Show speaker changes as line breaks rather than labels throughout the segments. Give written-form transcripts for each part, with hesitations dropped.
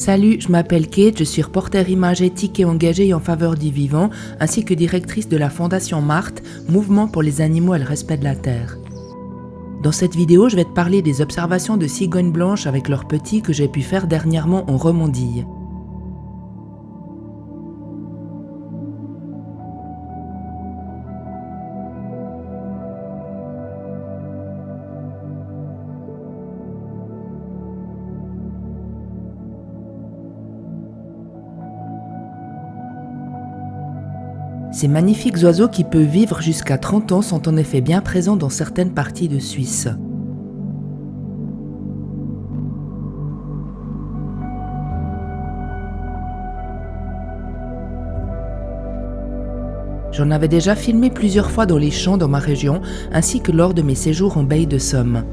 Salut, je m'appelle Kate, je suis reporter image éthique et engagée en faveur du vivant, ainsi que directrice de la Fondation Marthe, mouvement pour les animaux et le respect de la terre. Dans cette vidéo, je vais te parler des observations de cigognes blanches avec leurs petits que j'ai pu faire dernièrement en Romandie. Ces magnifiques oiseaux qui peuvent vivre jusqu'à 30 ans sont en effet bien présents dans certaines parties de Suisse. J'en avais déjà filmé plusieurs fois dans les champs dans ma région, ainsi que lors de mes séjours en baie de Somme.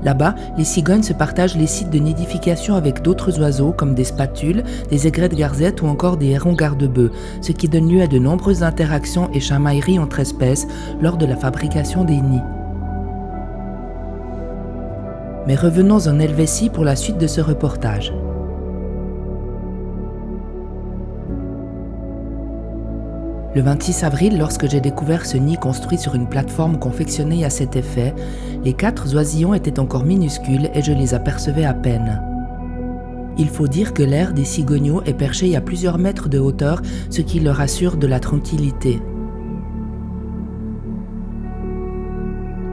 Là-bas, les cigognes se partagent les sites de nidification avec d'autres oiseaux comme des spatules, des aigrettes garzettes ou encore des hérons garde-bœufs, ce qui donne lieu à de nombreuses interactions et chamailleries entre espèces lors de la fabrication des nids. Mais revenons en Helvétie pour la suite de ce reportage. Le 26 avril, lorsque j'ai découvert ce nid construit sur une plateforme confectionnée à cet effet, les 4 oisillons étaient encore minuscules et je les apercevais à peine. Il faut dire que l'aire des cigogneaux est perché à plusieurs mètres de hauteur, ce qui leur assure de la tranquillité.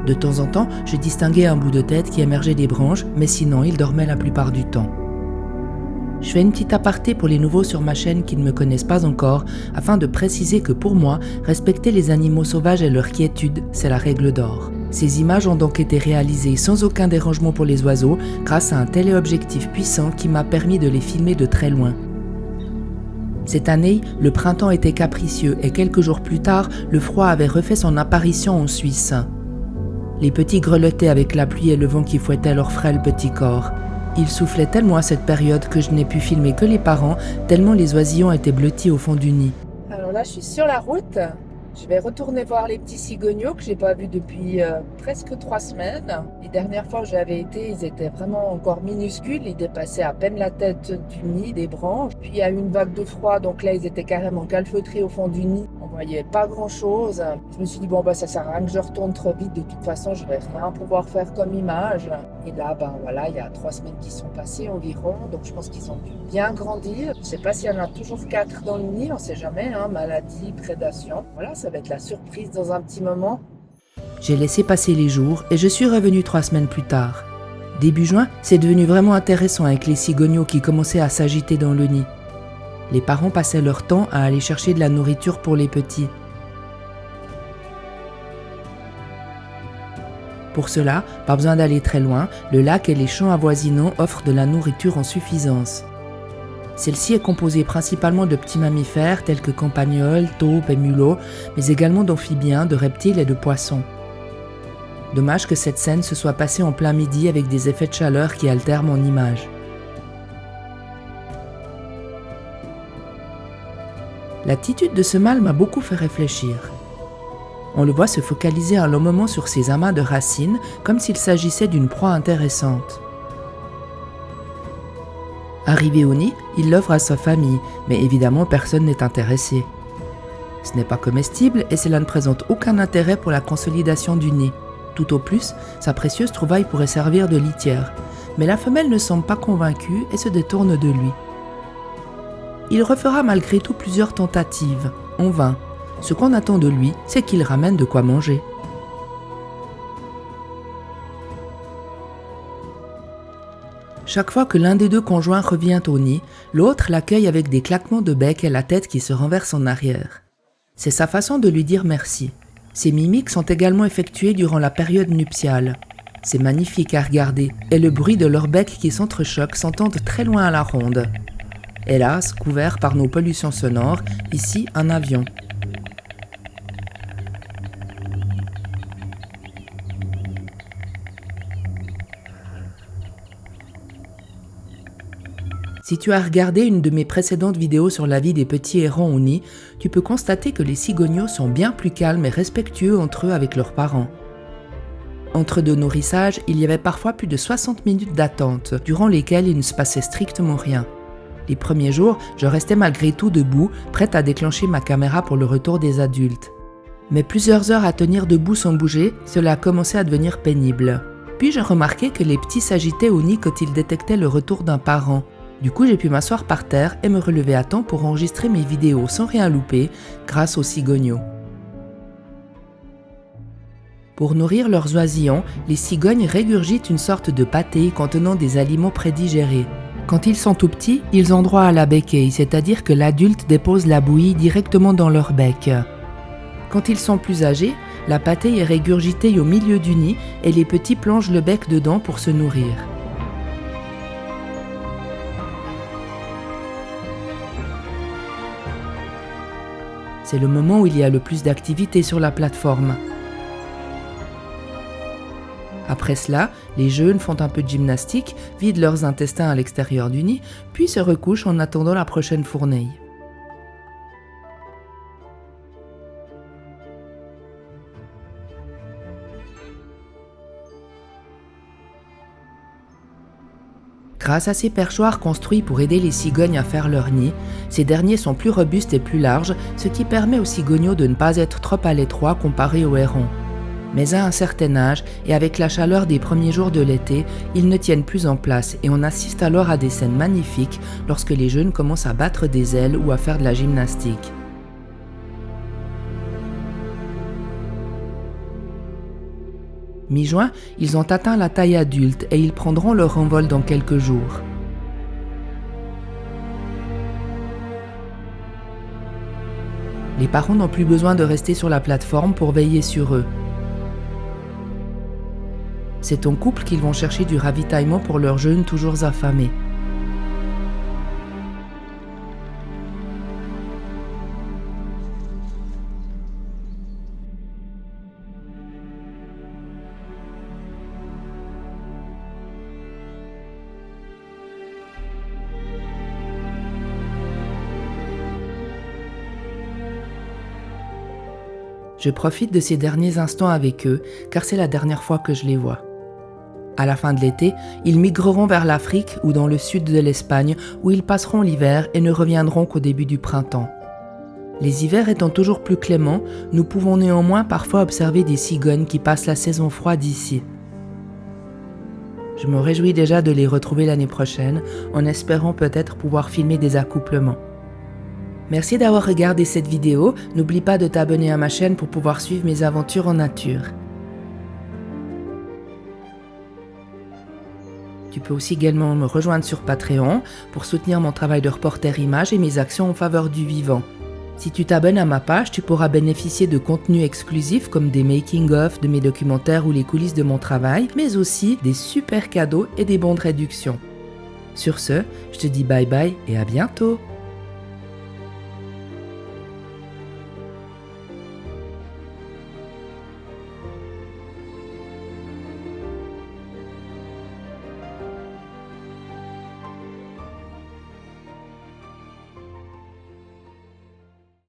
De temps en temps, je distinguais un bout de tête qui émergeait des branches, mais sinon ils dormaient la plupart du temps. Je fais une petite aparté pour les nouveaux sur ma chaîne qui ne me connaissent pas encore, afin de préciser que pour moi, respecter les animaux sauvages et leur quiétude, c'est la règle d'or. Ces images ont donc été réalisées sans aucun dérangement pour les oiseaux, grâce à un téléobjectif puissant qui m'a permis de les filmer de très loin. Cette année, le printemps était capricieux et quelques jours plus tard, le froid avait refait son apparition en Suisse. Les petits grelottaient avec la pluie et le vent qui fouettait leurs frêles petits corps. Il soufflait tellement à cette période que je n'ai pu filmer que les parents, tellement les oisillons étaient blottis au fond du nid.
Alors là, je suis sur la route. Je vais retourner voir les petits cigogneaux que j'ai pas vus depuis presque 3 semaines. Les dernières fois où j'avais été, ils étaient vraiment encore minuscules. Ils dépassaient à peine la tête du nid, des branches. Puis il y a eu une vague de froid, donc là, ils étaient carrément calfeutrés au fond du nid. On voyait pas grand-chose. Je me suis dit, bon, ça sert à rien que je retourne trop vite. De toute façon, je vais rien pouvoir faire comme image. Et là, voilà, il y a 3 semaines qui sont passées environ. Donc je pense qu'ils ont dû bien grandir. Je sais pas s'il y en a toujours 4 dans le nid. On sait jamais, maladie, prédation. Voilà, ça va être la surprise dans un petit moment.
J'ai laissé passer les jours et je suis revenu 3 semaines plus tard. Début juin, c'est devenu vraiment intéressant avec les cigogneaux qui commençaient à s'agiter dans le nid. Les parents passaient leur temps à aller chercher de la nourriture pour les petits. Pour cela, pas besoin d'aller très loin, le lac et les champs avoisinants offrent de la nourriture en suffisance. Celle-ci est composée principalement de petits mammifères tels que campagnols, taupes et mulots, mais également d'amphibiens, de reptiles et de poissons. Dommage que cette scène se soit passée en plein midi avec des effets de chaleur qui altèrent mon image. L'attitude de ce mâle m'a beaucoup fait réfléchir. On le voit se focaliser un long moment sur ses amas de racines, comme s'il s'agissait d'une proie intéressante. Arrivé au nid, il l'offre à sa famille, mais évidemment personne n'est intéressé. Ce n'est pas comestible et cela ne présente aucun intérêt pour la consolidation du nid. Tout au plus, sa précieuse trouvaille pourrait servir de litière, mais la femelle ne semble pas convaincue et se détourne de lui. Il refera malgré tout plusieurs tentatives, en vain. Ce qu'on attend de lui, c'est qu'il ramène de quoi manger. Chaque fois que l'un des deux conjoints revient au nid, l'autre l'accueille avec des claquements de bec et la tête qui se renverse en arrière. C'est sa façon de lui dire merci. Ces mimiques sont également effectuées durant la période nuptiale. C'est magnifique à regarder, et le bruit de leur bec qui s'entrechoque s'entend très loin à la ronde. Hélas, couvert par nos pollutions sonores, ici un avion. Si tu as regardé une de mes précédentes vidéos sur la vie des petits hérons au nid, tu peux constater que les cigogneaux sont bien plus calmes et respectueux entre eux avec leurs parents. Entre deux nourrissages, il y avait parfois plus de 60 minutes d'attente, durant lesquelles il ne se passait strictement rien. Les premiers jours, je restais malgré tout debout, prête à déclencher ma caméra pour le retour des adultes. Mais plusieurs heures à tenir debout sans bouger, cela a commencé à devenir pénible. Puis j'ai remarqué que les petits s'agitaient au nid quand ils détectaient le retour d'un parent. Du coup, j'ai pu m'asseoir par terre et me relever à temps pour enregistrer mes vidéos sans rien louper, grâce aux cigognos. Pour nourrir leurs oisillons, les cigognes régurgitent une sorte de pâté contenant des aliments prédigérés. Quand ils sont tout petits, ils ont droit à la béquille, c'est-à-dire que l'adulte dépose la bouillie directement dans leur bec. Quand ils sont plus âgés, la pâtée est régurgitée au milieu du nid et les petits plongent le bec dedans pour se nourrir. C'est le moment où il y a le plus d'activité sur la plateforme. Après cela, les jeunes font un peu de gymnastique, vident leurs intestins à l'extérieur du nid, puis se recouchent en attendant la prochaine fournaille. Grâce à ces perchoirs construits pour aider les cigognes à faire leur nid, ces derniers sont plus robustes et plus larges, ce qui permet aux cigognos de ne pas être trop à l'étroit comparé aux hérons. Mais à un certain âge, et avec la chaleur des premiers jours de l'été, ils ne tiennent plus en place et on assiste alors à des scènes magnifiques lorsque les jeunes commencent à battre des ailes ou à faire de la gymnastique. Mi-juin, ils ont atteint la taille adulte et ils prendront leur envol dans quelques jours. Les parents n'ont plus besoin de rester sur la plateforme pour veiller sur eux. C'est en couple qu'ils vont chercher du ravitaillement pour leurs jeunes toujours affamés. Je profite de ces derniers instants avec eux, car c'est la dernière fois que je les vois. À la fin de l'été, ils migreront vers l'Afrique ou dans le sud de l'Espagne, où ils passeront l'hiver et ne reviendront qu'au début du printemps. Les hivers étant toujours plus cléments, nous pouvons néanmoins parfois observer des cigognes qui passent la saison froide ici. Je me réjouis déjà de les retrouver l'année prochaine, en espérant peut-être pouvoir filmer des accouplements. Merci d'avoir regardé cette vidéo, n'oublie pas de t'abonner à ma chaîne pour pouvoir suivre mes aventures en nature. Tu peux aussi également me rejoindre sur Patreon pour soutenir mon travail de reporter image et mes actions en faveur du vivant. Si tu t'abonnes à ma page, tu pourras bénéficier de contenus exclusifs comme des making-of de mes documentaires ou les coulisses de mon travail, mais aussi des super cadeaux et des bons de réduction. Sur ce, je te dis bye bye et à bientôt!